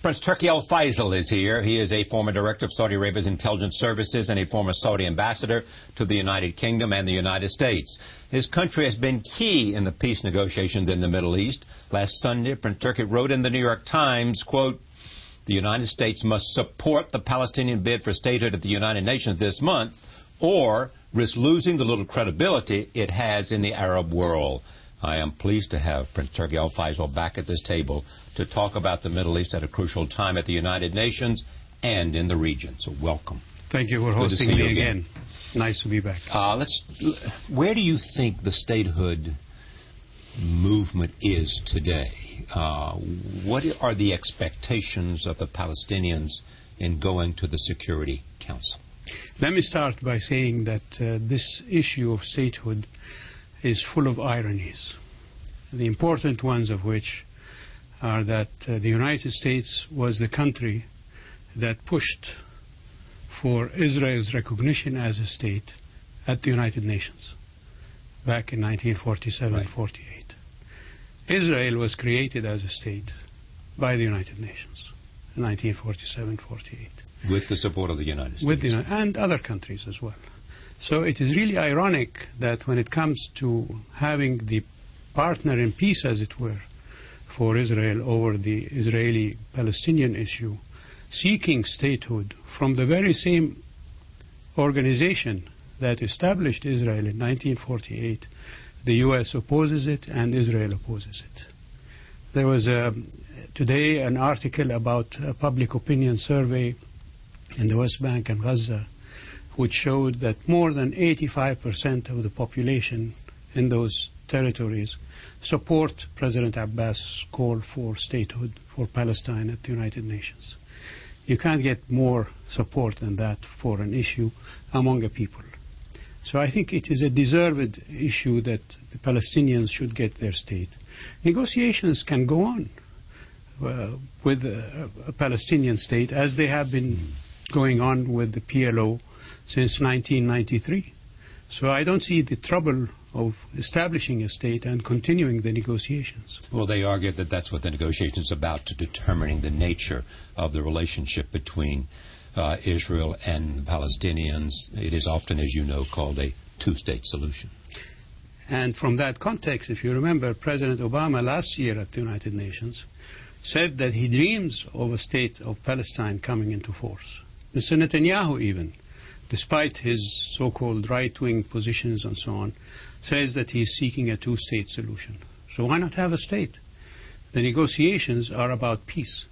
Prince Turki Faisal is here. He is a former director of Saudi Arabia's intelligence services and a former Saudi ambassador to the United Kingdom and the United States. His country has been key in the peace negotiations in the Middle East. Last Sunday, Prince Turki wrote in the New York Times, quote, "The United States must support the Palestinian bid for statehood at the United Nations this month or risk losing the little credibility it has in the Arab world." I am pleased to have Prince Turki Faisal back at this table to talk about the Middle East at a crucial time at the United Nations and in the region. So welcome. Thank you for hosting me again. Nice to be back. Where do you think the statehood movement is today? What are the expectations of the Palestinians in going to the Security Council? Let me start by saying that this issue of statehood is full of ironies. The important ones of which are that the United States was the country that pushed for Israel's recognition as a state at the United Nations back in 1947-48. Israel was created as a state by the United Nations in 1947-48. With the support of the United States. And other countries as well. So it is really ironic that when it comes to having the partner in peace, as it were, for Israel over the Israeli-Palestinian issue, seeking statehood from the very same organization that established Israel in 1948, the U.S. opposes it and Israel opposes it. There was today an article about a public opinion survey in the West Bank and Gaza, which showed that more than 85% of the population in those territories support President Abbas' call for statehood for Palestine at the United Nations. You can't get more support than that for an issue among a people. So I think it is a deserved issue that the Palestinians should get their state. Negotiations can go on with a Palestinian state as they have been going on with the PLO since 1993. So I don't see the trouble of establishing a state and continuing the negotiations. Well, they argue that that's what the negotiation is about, to determining the nature of the relationship between Israel and the Palestinians. It is often, as you know, called a two-state solution. And from that context, if you remember, President Obama last year at the United Nations said that he dreams of a state of Palestine coming into force. Mr. Netanyahu even, despite his so-called right-wing positions and so on, says that he is seeking a two-state solution. So why not have a state? The negotiations are about peace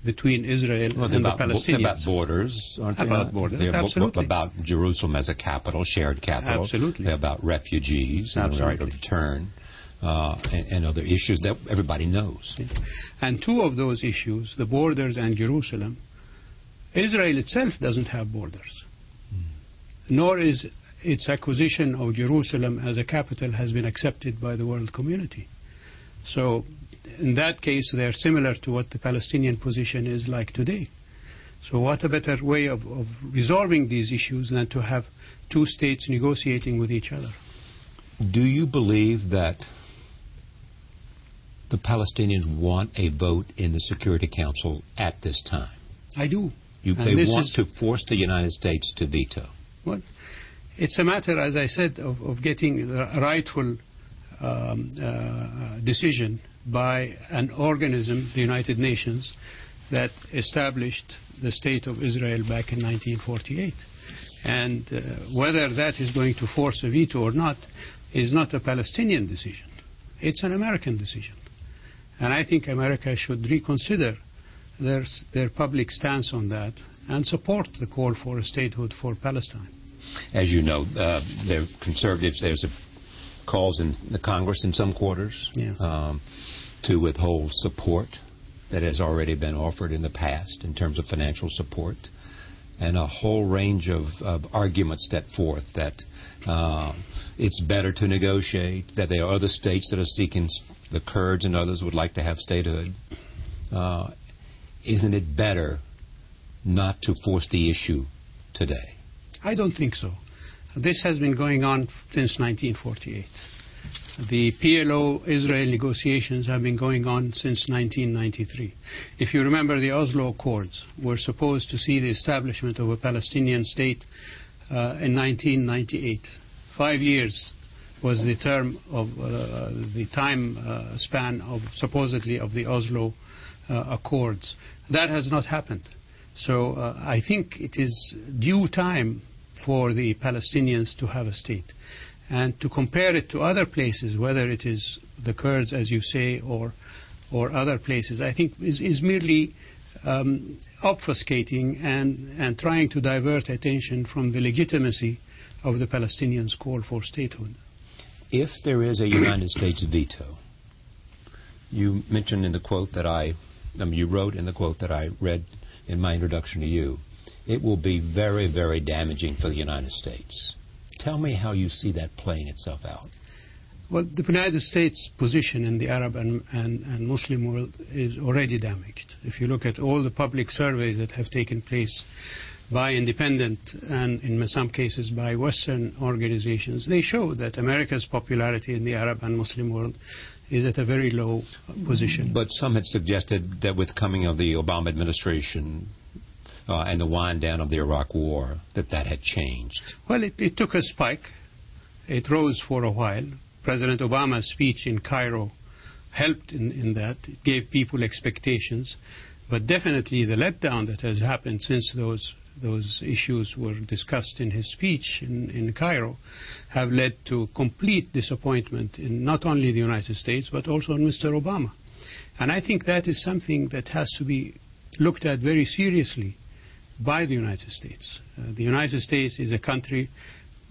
between Israel and the Palestinians. About borders, aren't they? About borders, absolutely. About Jerusalem as a capital, shared capital. Absolutely. They're about refugees and the right of return and other issues that everybody knows. And two of those issues, the borders and Jerusalem, Israel itself doesn't have borders, nor is its acquisition of Jerusalem as a capital has been accepted by the world community. So in that case, they are similar to what the Palestinian position is like today. So what a better way of resolving these issues than to have two states negotiating with each other. Do you believe that the Palestinians want a vote in the Security Council at this time? I do. They want to force the United States to veto. Well, it's a matter, as I said, of getting a rightful decision by an organism, the United Nations, that established the State of Israel back in 1948. And whether that is going to force a veto or not is not a Palestinian decision. It's an American decision. And I think America should reconsider their public stance on that and support the call for a statehood for Palestine. As you know, they're conservatives. There's calls in the Congress in some quarters to withhold support that has already been offered in the past in terms of financial support, and a whole range of arguments set forth that it's better to negotiate, that there are other states that are seeking, the Kurds and others would like to have statehood. Isn't it better not to force the issue today? I don't think so. This has been going on since 1948. The PLO-Israel negotiations have been going on since 1993. If you remember, the Oslo Accords were supposed to see the establishment of a Palestinian state in 1998. 5 years was the term of the time span of supposedly of the Oslo Accords. That has not happened. So I think it is due time for the Palestinians to have a state. And to compare it to other places, whether it is the Kurds, as you say, or other places, I think is merely obfuscating and trying to divert attention from the legitimacy of the Palestinians' call for statehood. If there is a United States veto, you mentioned in the quote that you wrote in the quote that I read in my introduction to you, it will be very, very damaging for the United States. Tell me how you see that playing itself out. Well, the United States' position in the Arab and Muslim world is already damaged. If you look at all the public surveys that have taken place by independent and in some cases by Western organizations, they show that America's popularity in the Arab and Muslim world is at a very low position. But some had suggested that with coming of the Obama administration and the wind down of the Iraq War, that had changed. Well, it took a spike. It rose for a while. President Obama's speech in Cairo helped in that. It gave people expectations. But definitely the letdown that has happened since those issues were discussed in his speech in Cairo have led to complete disappointment in not only the United States but also in Mr. Obama. And I think that is something that has to be looked at very seriously by the United States. The United States is a country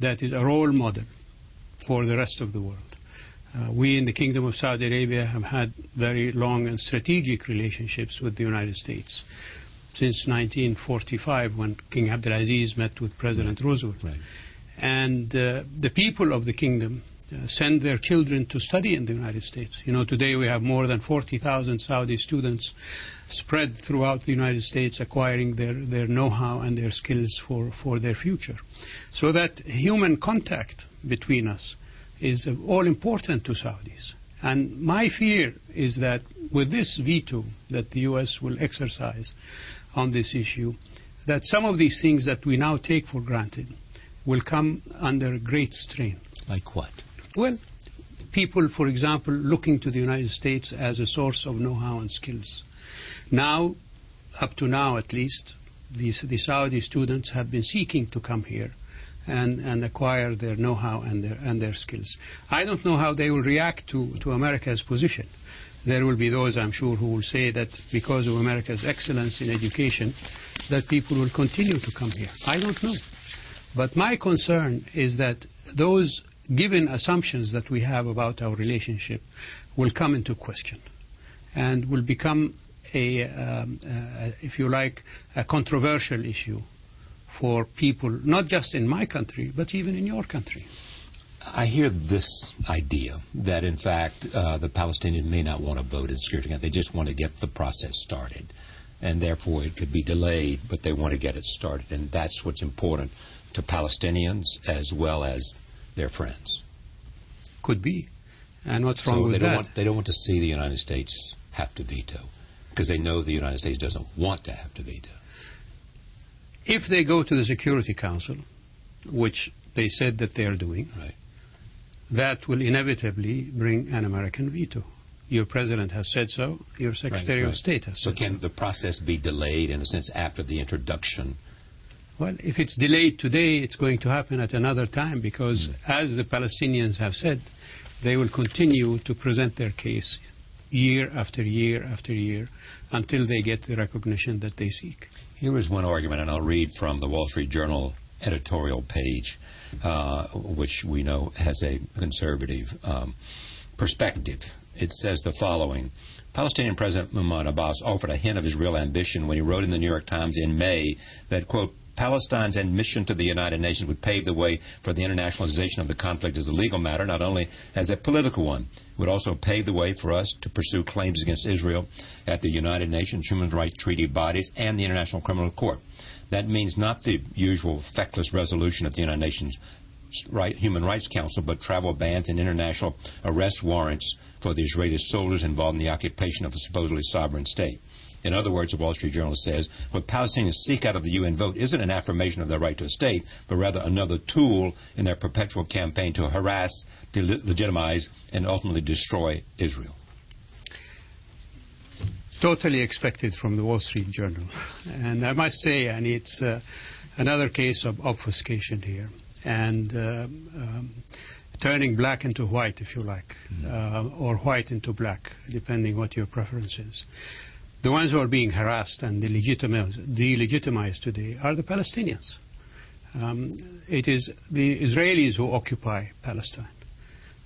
that is a role model for the rest of the world. We in the Kingdom of Saudi Arabia have had very long and strategic relationships with the United States since 1945 when King Abdulaziz met with President Roosevelt. Right. And the people of the kingdom send their children to study in the United States. You know, today we have more than 40,000 Saudi students spread throughout the United States acquiring their know-how and their skills for their future. So that human contact between us is all important to Saudis. And my fear is that with this veto that the U.S. will exercise on this issue, that some of these things that we now take for granted will come under great strain. Like what? Well, people, for example, looking to the United States as a source of know-how and skills. Now, up to now at least, the Saudi students have been seeking to come here and acquire their know-how and their skills. I don't know how they will react to America's position. There will be those, I'm sure, who will say that because of America's excellence in education, that people will continue to come here. I don't know. But my concern is that those given assumptions that we have about our relationship will come into question and will become if you like, a controversial issue for people, not just in my country, but even in your country. I hear this idea that, in fact, the Palestinians may not want to vote in the Security Council. They just want to get the process started. And therefore, it could be delayed, but they want to get it started. And that's what's important to Palestinians as well as their friends. Could be. And what's wrong with that? They don't want to see the United States have to veto, because they know the United States doesn't want to have to veto. If they go to the Security Council, which they said that they are doing, right, that will inevitably bring an American veto. Your president has said so. Your Secretary of State has said so. So can the process be delayed, in a sense, after the introduction? Well, if it's delayed today, it's going to happen at another time, because as the Palestinians have said, they will continue to present their case year after year after year until they get the recognition that they seek. Here is one argument, and I'll read from the Wall Street Journal editorial page, which we know has a conservative perspective. It says the following: Palestinian President Mahmoud Abbas offered a hint of his real ambition when he wrote in the New York Times in May that, quote, Palestine's admission to the United Nations would pave the way for the internationalization of the conflict as a legal matter, not only as a political one. It would also pave the way for us to pursue claims against Israel at the United Nations, Human Rights Treaty bodies, and the International Criminal Court. That means not the usual feckless resolution at the United Nations, Human Rights Council, but travel bans and international arrest warrants for the Israeli soldiers involved in the occupation of a supposedly sovereign state. In other words, the Wall Street Journal says, what Palestinians seek out of the UN vote isn't an affirmation of their right to a state, but rather another tool in their perpetual campaign to harass, delegitimize, and ultimately destroy Israel. Totally expected from the Wall Street Journal. And I must say, and it's another case of obfuscation here, and turning black into white, if you like, or white into black, depending what your preference is. The ones who are being harassed and delegitimized today are the Palestinians. It is the Israelis who occupy Palestine.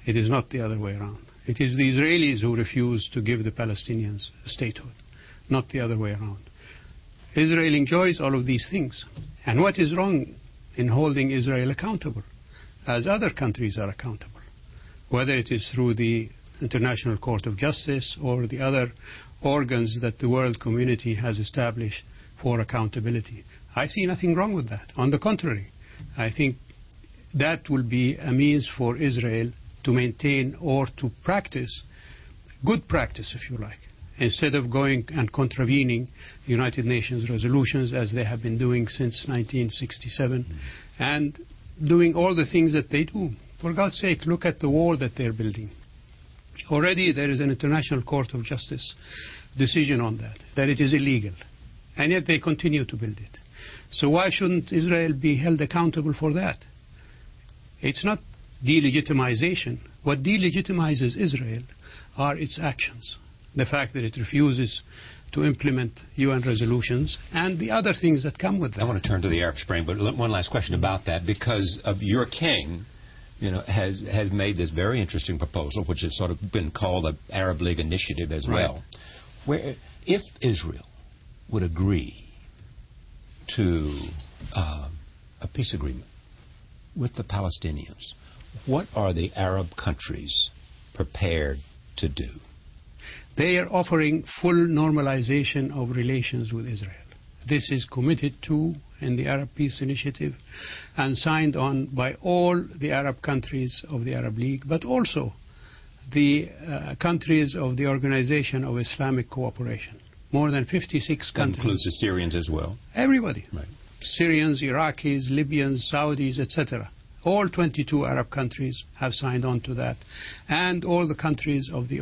It is not the other way around. It is the Israelis who refuse to give the Palestinians statehood, not the other way around. Israel enjoys all of these things. And what is wrong in holding Israel accountable, as other countries are accountable, whether it is through the International Court of Justice or the other organs that the world community has established for accountability? I see nothing wrong with that. On the contrary, I think that will be a means for Israel to maintain or to practice good practice, if you like, instead of going and contravening United Nations resolutions as they have been doing since 1967 and doing all the things that they do. For God's sake, look at the wall that they're building. Already there is an International Court of Justice decision on that it is illegal, and yet they continue to build it. So why shouldn't Israel be held accountable for that? It's not delegitimization. What delegitimizes Israel are its actions. The fact that it refuses to implement UN resolutions and the other things that come with that. I want to turn to the Arab Spring, but one last question about that, because of your king, has made this very interesting proposal, which has sort of been called the Arab League Initiative as well, where if Israel would agree to a peace agreement with the Palestinians, what are the Arab countries prepared to do? They are offering full normalization of relations with Israel. This is committed to in the Arab Peace Initiative and signed on by all the Arab countries of the Arab League, but also the countries of the Organization of Islamic Cooperation. More than 56 countries. That includes the Syrians as well? Everybody. Right. Syrians, Iraqis, Libyans, Saudis, etc. All 22 Arab countries have signed on to that, and all the countries of the